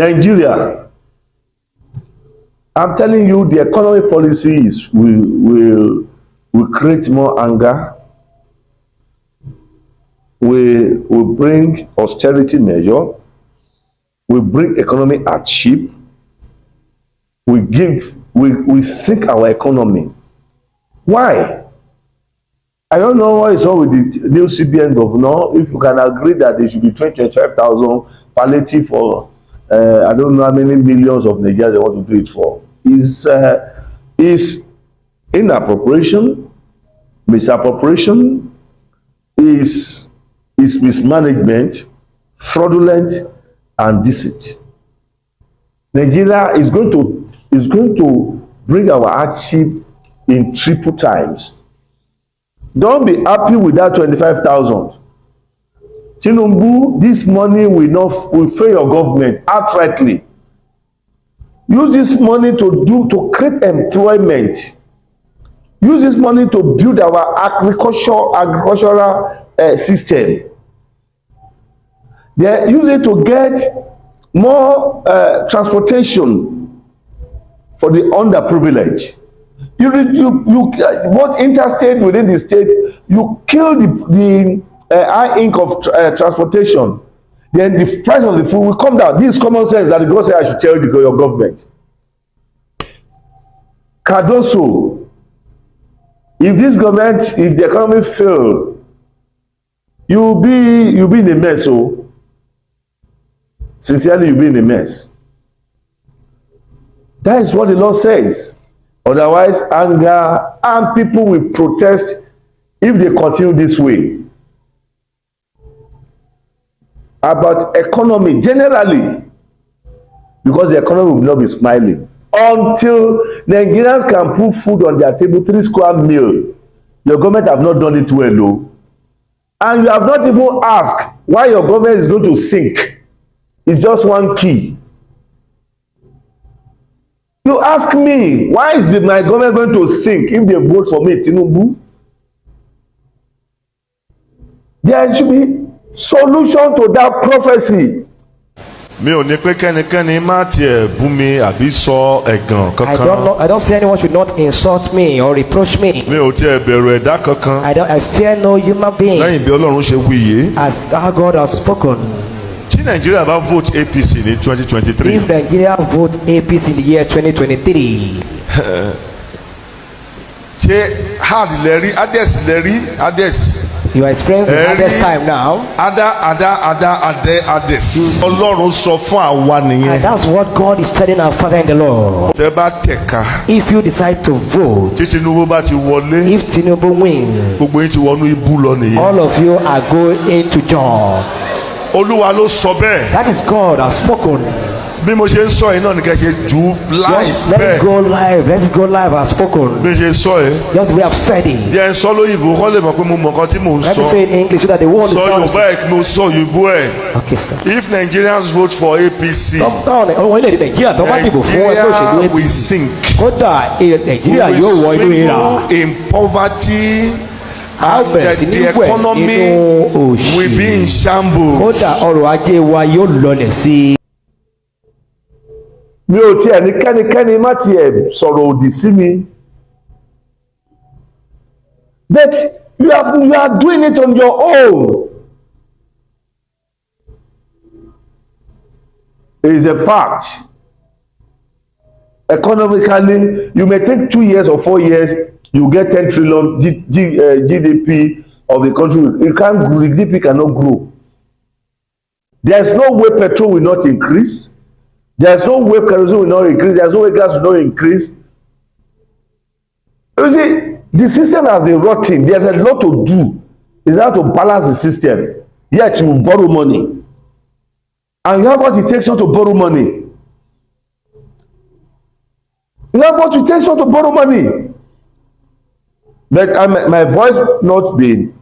Nigeria, I'm telling you, the economic policies will create more anger. Will bring austerity measure. Will bring economic hardship. We sink our economy. Why? I don't know what is wrong with the new CBN governor. If you can agree that they should be 25,000 palliative for I don't know how many millions of Nigerians they want to do it for. Is inappropriation, misappropriation, is mismanagement, fraudulent, and deceit. Nigeria is going to bring our hardship in triple times. Don't be happy with that 25,000. Tinubu, this money will fail your government outrightly. Use this money to create employment. Use this money to build our agricultural system. They use it to get more transportation for the underprivileged. You both interstate within the state, you kill the high income of transportation, then the price of the food will come down. This is common sense that the government say I should tell your government. Cardoso, if the economy fail, you'll be in a mess. So sincerely, you'll be in a mess. That is what the law says. Otherwise, anger and people will protest if they continue this way. About economy generally, because the economy will not be smiling until Nigerians can put food on their table, 3 square meal. Your government have not done it well, though, and you have not even asked why your government is going to sink. It's just one key. You ask me, why is my government going to sink if they vote for me, Tinubu? There should be solution to that prophecy. Mi ò ní pé kẹ́nikẹ́ni má tiẹ̀ bú mi àbí sọ ẹ̀gàn kankan. I don't say anyone should not insult me or reproach me. Mi ò tiẹ̀ bẹ̀rù ẹ̀dá kankan. I fear no human being. Lẹ́yìn bí Ọlọ́run ṣe wí yìí. As our God has spoken. Tí Nàìjíríà bá vote APC ní 2023. If Nigeria vote APC in the year 2023. Ṣé hard lẹ́rí Ades lẹ́rí Ades. You are experiencing the hardest time now. Ades. Ọlọ́run sọ fún àwa nìyẹn. And that's what God is telling our Father in the Lord. Tẹ́ bá tẹ̀ka. If you decide to vote. Tí Tinubu bá ti wọlé. If Tinubu wins. Gbogbo yín ti wọnú ibú lọ nìyẹn. All of you are going into John. Olúwa ló sọ bẹ́ẹ̀. That is God has spoken. Bí mo ṣe ń sọ yìí náà ni kẹ́ ṣe jù live bẹ́ẹ̀. Let it go live has spoken. Bí ṣe sọ yìí. Just we have said it. Jẹ́ ń sọ lóyìnbó kọ́ lè mọ̀ pé mo mọ̀ nǹkan tí mò ń sọ. Let me say in English so that they won't understand. Sọ Yorùbá ẹ̀ kí mo sọ Yorùbá ẹ̀. Okay, sir. If Nigerians vote for APC. Nàìjíríà tó bá dìbò fún ẹgbẹ́ òṣèlú APC. We sink. Kódà Nàìjíríà yóò wọ inú ìrà. In poverty. And the economy will be in shambles. Kódà ọrọ̀ ajé wa yóò lọlẹ̀ sí. Mi ò tiẹ̀ ní kẹ́nikẹ́ni má tiẹ̀ sọ̀rọ̀ òdì sí mi. But you are doing it on your own. It is a fact. Economically, you may take 2 years or 4 years, you get 10 trillion GDP of the country. The GDP cannot grow. There's no way petrol will not increase. There's no way kerosene will not increase. There's no way gas will not increase. You see, the system has been rotting. There's a lot to do. It's how to balance the system. Yet you borrow money. And you have what it takes not to borrow money. You have what it takes not to borrow money. But my voice not being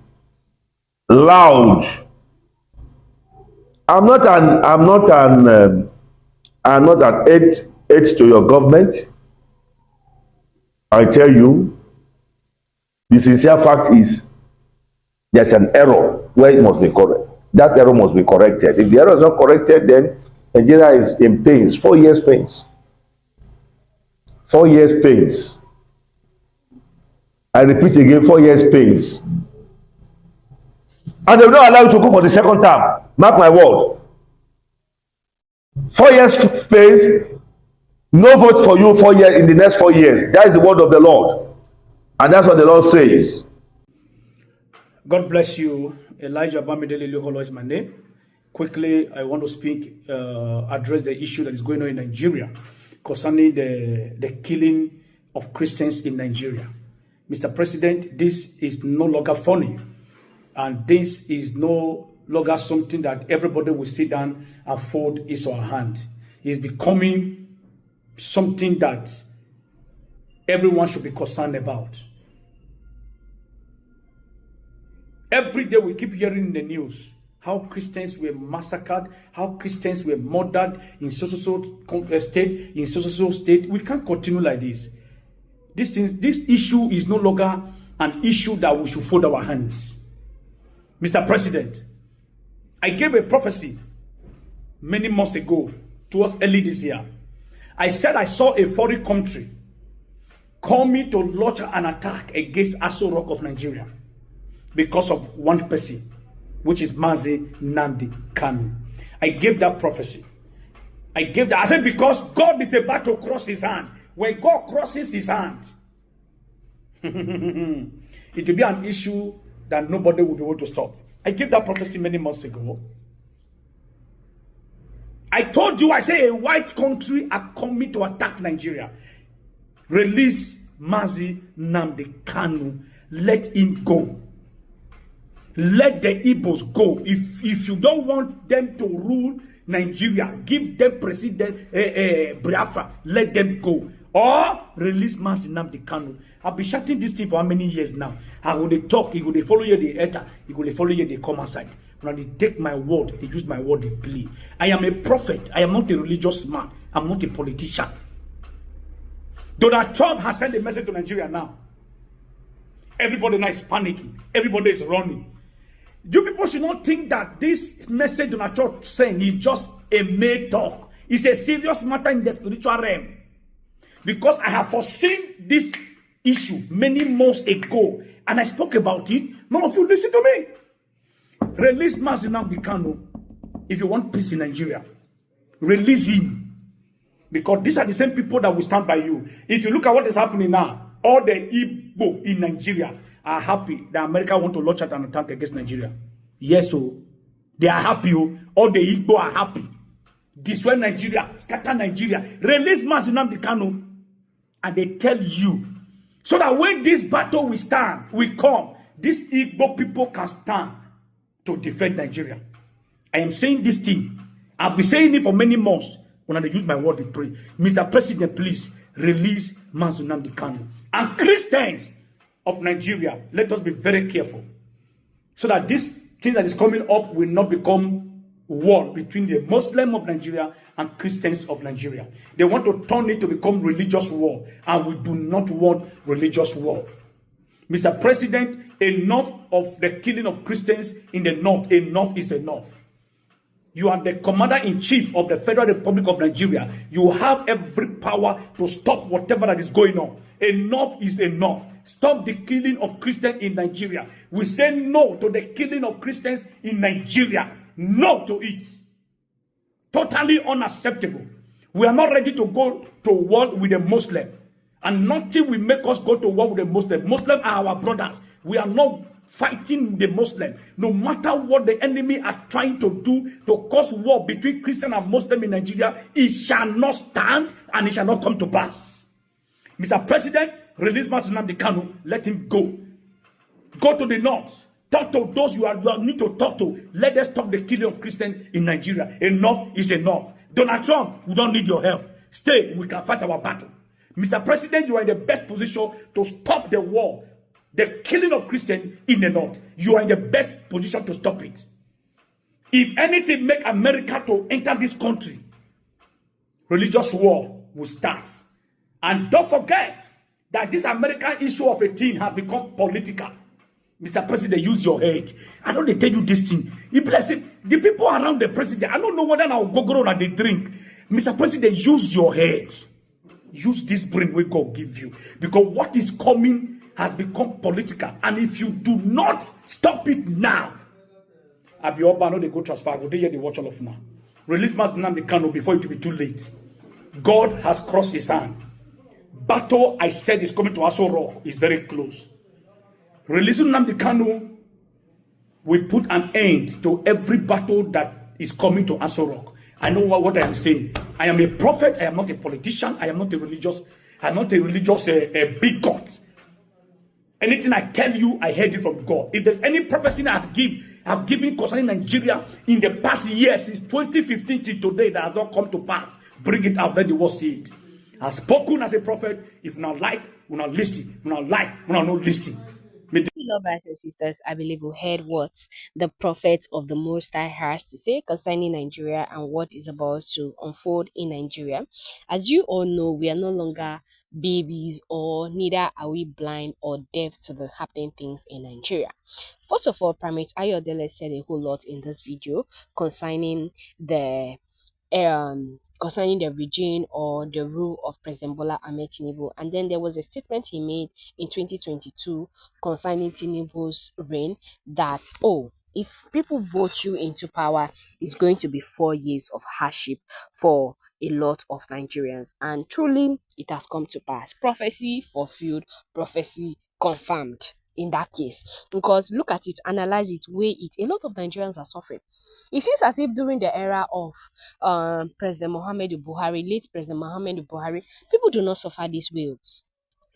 loud. I'm not an aid to your government. I tell you, the sincere fact is there's an error where it must be correct. That error must be corrected. If the error is not corrected, then Nigeria is in pains, 4 years pains. 4 years pains. I repeat again, 4 years pains. And they will not allow you to go for the second term. Mark my word. 4 years pains. No vote for you 4 years in the next 4 years. That is the word of the Lord. And that's what the Lord says. God bless you. Elijah Bamidele Luholo is my name. Quickly, I want to address the issue that is going on in Nigeria concerning the killing of Christians in Nigeria. Mr. President, this is no longer funny. And this is no longer something that everybody will sit down and fold his or her hand. It's becoming something that everyone should be concerned about. Every day we keep hearing in the news how Christians were massacred, how Christians were murdered in so-so-so state, in so-so-so state. We can't continue like this. This issue is no longer an issue that we should fold our hands. Mr. President, I gave a prophecy many months ago, towards early this year. I said I saw a foreign country coming to launch an attack against Aso Rock of Nigeria because of one person, which is Mazi Nnamdi Kanu. I gave that prophecy. I said because God is about to cross his hand. When God crosses his hand, it will be an issue that nobody will be able to stop. I gave that prophecy many months ago. I told you, I say a white country are coming to attack Nigeria. Release Mazi Nnamdi Kanu. Let him go. Let the Igbos go. If you don't want them to rule Nigeria, give them President Biafra. Let them go. Or release Mazi Nnamdi Kanu. I've been shouting this thing for how many years now? I will talk, he will follow you the enter, he will follow you the come outside. When they take my word, they use my word, they plea. I am a prophet. I am not a religious man. I'm not a politician. Donald Trump has sent a message to Nigeria now. Everybody now is panicking. Everybody is running. You people should not think that this message Donald Trump saying is just a mere talk. It's a serious matter in the spiritual realm. Because I have foreseen this issue many months ago. And I spoke about it. None of you listen to me. Release Mazi Nnamdi Kanu if you want peace in Nigeria. Release him. Because these are the same people that will stand by you. If you look at what is happening now, all the Igbo in Nigeria are happy that America want to launch out an attack against Nigeria. Yes, so they are happy. All the Igbo are happy. Destroy Nigeria, scatter Nigeria. Release Mazi Nnamdi Kanu. And they tell you, so that when this battle will come, these Igbo people can stand to defend Nigeria. I am saying this thing. I've been saying it for many months. When I use my word, to pray. Mr. President, please release Mazi Nnamdi Kanu. And Christians of Nigeria, let us be very careful. So that this thing that is coming up will not become war between the Muslims of Nigeria and Christians of Nigeria. They want to turn it to become religious war. And we do not want religious war. Mr. President, enough of the killing of Christians in the north. Enough is enough. You are the commander-in-chief of the Federal Republic of Nigeria. You have every power to stop whatever that is going on. Enough is enough. Stop the killing of Christians in Nigeria. We say no to the killing of Christians in Nigeria. No to it. Totally unacceptable. We are not ready to go to war with a Muslim. And nothing will make us go to war with a Muslim. Muslims are our brothers. We are not fighting the Muslim. No matter what the enemy are trying to do to cause war between Christian and Muslim in Nigeria, it shall not stand and it shall not come to pass. Mr. President, release Mazi Nnamdi Kanu. Let him go. Go to the north. Talk to those you need to talk to. Let us stop the killing of Christians in Nigeria. Enough is enough. Donald Trump, we don't need your help. Stay, we can fight our battle. Mr. President, you are in the best position to stop the war, the killing of Christians in the north. You are in the best position to stop it. If anything make America to enter this country, religious war will start. And don't forget that this American issue of a thing has become political. Mr. President, use your head. I don't tell you this thing. You bless it. The people around the president, I don't know whether now go or they drink. Mr. President, use your head. Use this brain we God give you. Because what is coming has become political. And if you do not stop it now, I'll be up, I know they go transfer. I go there, they watch all of now. Release Master Nnamdi Kanu before it will be too late. God has crossed his hand. Battle, I said, is coming to Aso Rock. Is very close. Releasing Nnamdi Kanu will put an end to every battle that is coming to Aso Rock. I know what I am saying. I am a prophet. I am not a politician. I am not a religious. I am not a religious bigot. Anything I tell you, I heard it from God. If there's any prophecy I have given concerning Nigeria in the past years, since 2015 till today, that has not come to pass, bring it out. Let the world see it. I have spoken as a prophet. If you not like, we not listen. If you not like, we not listen. Hello, brothers and sisters. I believe we heard what the prophet of the Most High has to say concerning Nigeria and what is about to unfold in Nigeria. As you all know, we are no longer babies, or neither are we blind or deaf to the happening things in Nigeria. First of all, Primate Ayodele said a whole lot in this video concerning the regime or the rule of President Bola Ahmed Tinubu. And then there was a statement he made in 2022 concerning Tinubu's reign that, oh, if people vote you into power, it's going to be 4 years of hardship for a lot of Nigerians. And truly, it has come to pass. Prophecy fulfilled, prophecy confirmed in that case. Because look at it, analyze it, weigh it. A lot of Nigerians are suffering. It seems as if during the era of President Muhammadu Buhari, late President Muhammadu Buhari, people do not suffer this way.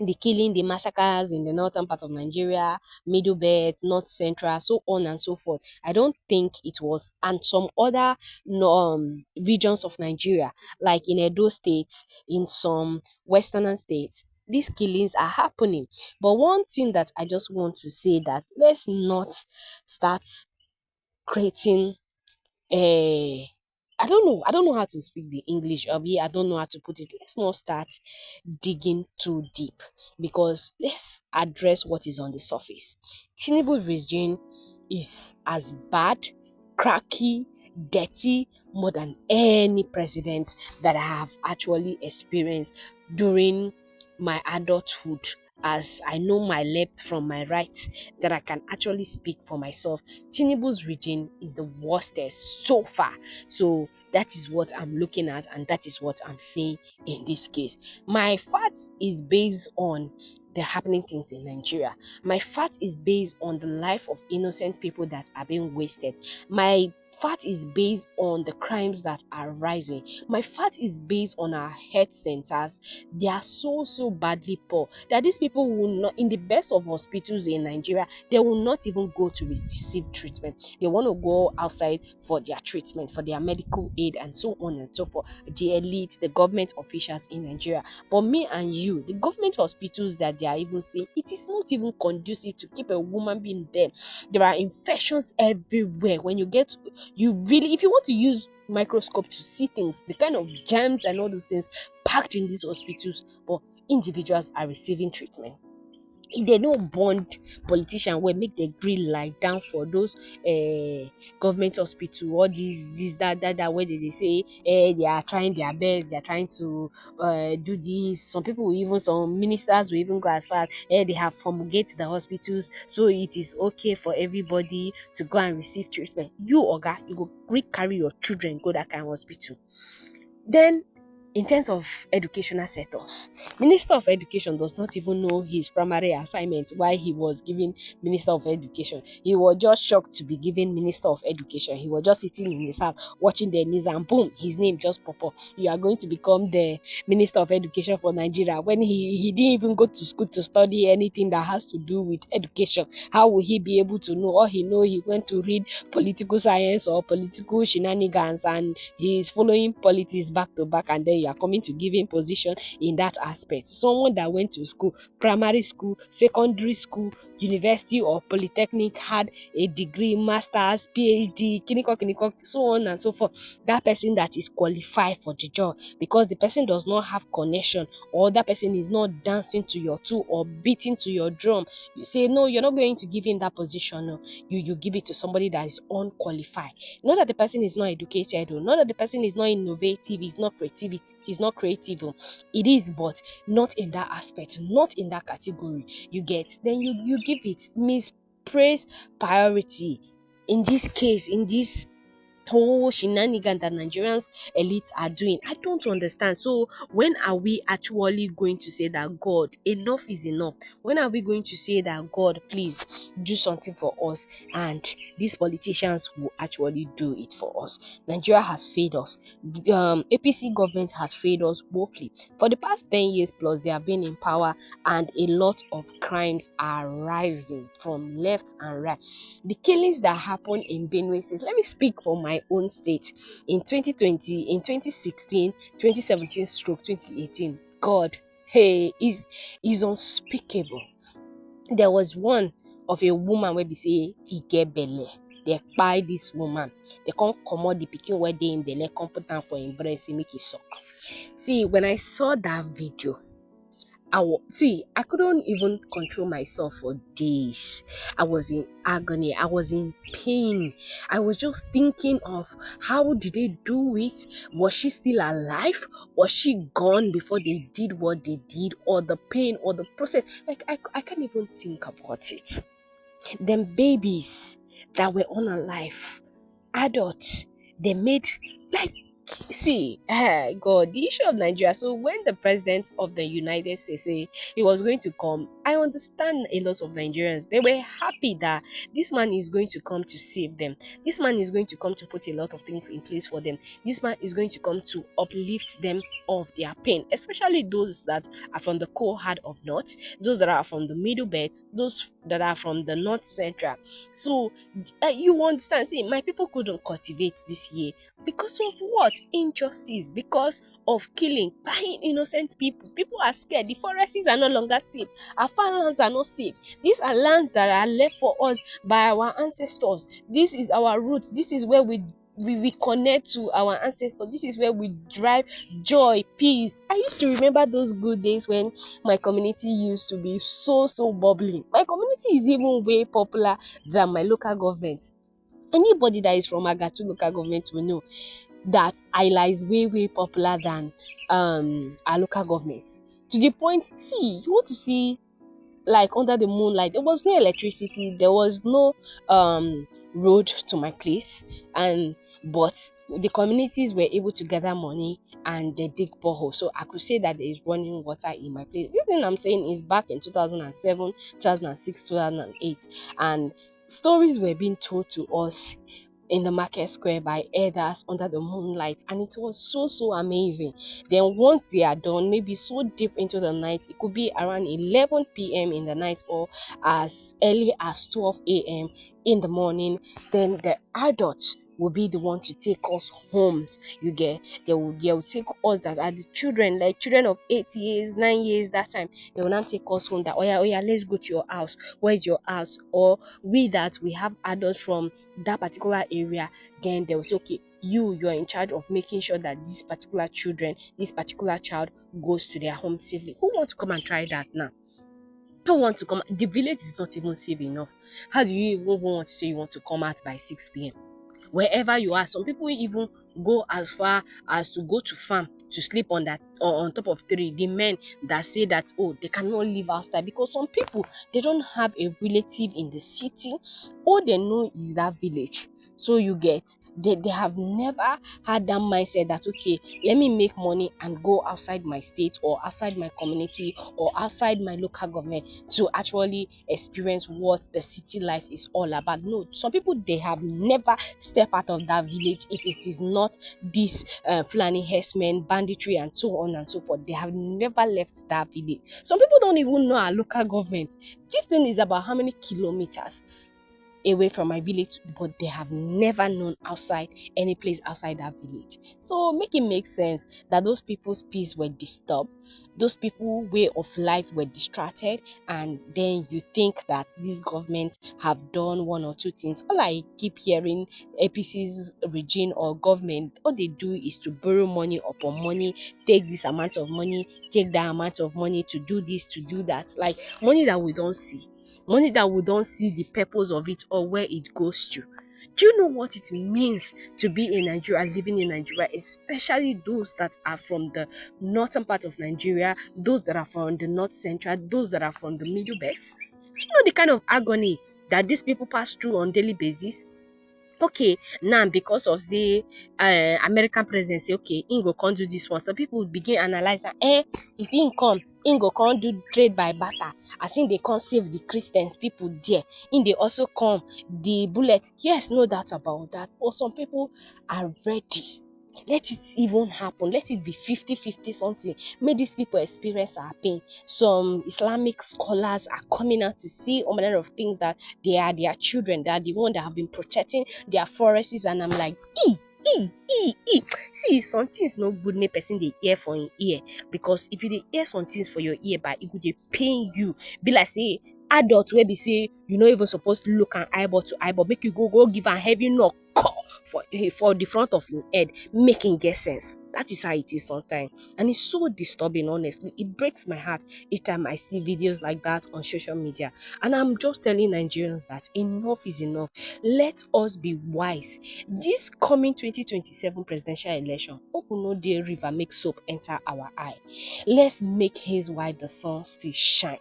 The killing, the massacres in the northern part of Nigeria, Middle Belt, North Central, so on and so forth. I don't think it was, and some other regions of Nigeria, like in Edo State, in some western states, these killings are happening. But one thing that I just want to say, that let's not start creating I don't know how to speak the English. I don't know how to put it. Let's not start digging too deep, because let's address what is on the surface. Tinubu regime is as bad, cracky, dirty, more than any president that I have actually experienced during my adulthood. As I know my left from my right, that I can actually speak for myself. Tinubu's regime is the worstest so far. So that is what I'm looking at, and that is what I'm saying in this case. My fact is based on the happening things in Nigeria. My fact is based on the life of innocent people that are being wasted. My fact is based on the crimes that are rising. My fact is based on our health centers. They are so badly poor that these people will not, in the best of hospitals in Nigeria, they will not even go to receive treatment. They want to go outside for their treatment, for their medical aid, and so on and so forth. The elite, the government officials in Nigeria. But me and you, the government hospitals that they are even saying, it is not even conducive to keep a woman being there. There are infections everywhere. When you get if you want to use microscope to see things, the kind of germs and all those things packed in these hospitals, but individuals are receiving treatment. If they don't bond politician will make the grill lie down for those government hospital, or that where they say they are trying their best, they are trying to do this. Some people will even, some ministers will even go as far as they have fumigate the hospitals, so it is okay for everybody to go and receive treatment. You oga, you go carry your children go that kind of hospital. Then in terms of educational sectors, Minister of Education does not even know his primary assignment while he was given Minister of Education. He was just shocked to be given Minister of Education. He was just sitting in his house watching the news, and boom, his name just pop up. You are going to become the Minister of Education for Nigeria, when he didn't even go to school to study anything that has to do with education. How will he be able to know? All he know, he went to read political science or political shenanigans, and he is following politics back to back, and then you are coming to give him position in that aspect. Someone that went to school, primary school, secondary school, university or polytechnic, had a degree, master's, PhD, kiniko, so on and so forth. That person that is qualified for the job, because the person does not have connection, or that person is not dancing to your tune or beating to your drum, you say no, you're not going to give him that position. No, you give it to somebody that is unqualified. Not that the person is not educated, or not that the person is not innovative, is not creative. It is, but not in that aspect, not in that category. You get, then you give it mispraise priority. In this case, in this whole shenanigan that Nigerians elites are doing, I don't understand. So when are we actually going to say that God, enough is enough? When are we going to say that God, please do something for us, and these politicians will actually do it for us? Nigeria has failed us. APC government has failed us woefully. For the past 10 years plus, they have been in power, and a lot of crimes are rising from left and right. The killings that happened in Benue State, let me speak for my own state, in 2020, in 2016, 2017 stroke 2018, God, hey, is unspeakable. There was one of a woman where they say he get belle. They buy this woman. They can't comot the pikin where they in belle, come put am for him breast, make it suck. See, when I saw that video, I couldn't even control myself for days. I was in agony. I was in pain. I was just thinking of, how did they do it? Was she still alive? Was she gone before they did what they did? Or the pain, or the process? Like, I can't even think about it. Them babies that were unalive, adults, they made, like, see, God, the issue of Nigeria. So when the president of the United States say he was going to come, I understand a lot of Nigerians. They were happy that this man is going to come to save them. This man is going to come to put a lot of things in place for them. This man is going to come to uplift them of their pain, especially those that are from the cold hard of north, those that are from the middle belt, those that are from the north central. So you understand, see, my people couldn't cultivate this year because of what? Injustice, because of killing, buying innocent people. People are scared. The forests are no longer safe. Our farmlands are not safe. These are lands that are left for us by our ancestors. This is our roots. This is where we connect to our ancestors. This is where we drive joy, peace. I used to remember those good days when my community used to be so bubbling. My community is even way popular than my local government. Anybody that is from Agatu local government will know that Ayla is way popular than our local government. To the point, see, you want to see, like, under the moonlight, there was no electricity, there was no road to my place, but the communities were able to gather money and they dig borehole. So I could say that there is running water in my place. This thing I'm saying is back in 2007, 2006, 2008, and stories were being told to us in the market square by elders under the moonlight, and it was so amazing. Then once they are done, maybe so deep into the night, it could be around 11 p.m. in the night or as early as 12 a.m. in the morning, then the adults will be the one to take us homes. You get, they will take us that are the children, like children of 8 years, 9 years, that time. They will not take us home that, oh yeah, let's go to your house. Where's your house? Or we have adults from that particular area, then they will say, okay, you're in charge of making sure that this particular child goes to their home safely. Who wants to come and try that now? Who want to come? The village is not even safe enough. How do you even want to say you want to come out by 6 p.m.? Wherever you are, some people even go as far as to go to farm to sleep on that, or on top of tree. The men that say that, oh, they cannot live outside, because some people, they don't have a relative in the city. All they know is that village. So you get, they have never had that mindset that, okay, let me make money and go outside my state or outside my community or outside my local government to actually experience what the city life is all about. No, some people, they have never stepped out of that village if it is not this Fulani herdsmen, banditry, and so on and so forth. They have never left that village. Some people don't even know our local government. This thing is about how many kilometers? away from my village, but they have never known outside any place outside that village. So make it make sense that those people's peace were disturbed, those people way of life were distracted, and then you think that this government have done one or two things. All I keep hearing APC's regime or government, all they do is to borrow money upon money, take this amount of money, take that amount of money to do this, to do that, like money that we don't see. Money that we don't see the purpose of it or where it goes to. Do you know what it means to be in Nigeria, living in Nigeria, especially those that are from the northern part of Nigeria, those that are from the north central, those that are from the middle belts? Do you know the kind of agony that these people pass through on daily basis? Okay, now because of the American president say, okay, he go come do this one. So people begin analyze that, if he come, he go come do trade by barter. I think they can't save the Christians, people there. In they also come, the bullet. Yes, no doubt about that. But some people are ready. Let it even happen. Let it be 50-50 something. Make these people experience our pain. Some Islamic scholars are coming out to see all manner of things that they are their children. They are the one that have been protecting their forests. And I'm like, see, some things no good make person dey ear for him ear, because if you dey hear some things for your ear, but it go dey pain you. Be like say adult wey be say you no even supposed to look am eyeball to eyeball, make you go give am heavy knock for the front of your head, making get sense. That is how it is sometimes, and it's so disturbing. Honestly, it breaks my heart each time I see videos like that on social media. And I'm just telling Nigerians that enough is enough. Let us be wise. This coming 2027 presidential election, hope we no dey river make soap enter our eye. Let's make haze while the sun still shine.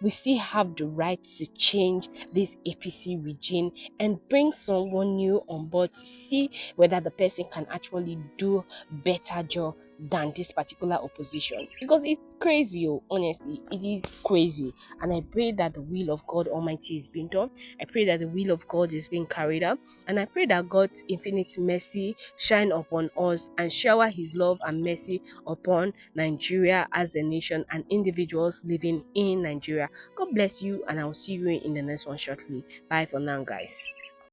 We still have the right to change this APC regime and bring someone new on board to see whether the person can actually do better job than this particular opposition, because it's crazy. Honestly, it is crazy. And I pray that the will of God Almighty is being done. I pray that the will of God is being carried out, and I pray that God's infinite mercy shine upon us and shower his love and mercy upon Nigeria as a nation and individuals living in Nigeria. God bless you, and I will see you in the next one shortly. Bye for now, guys.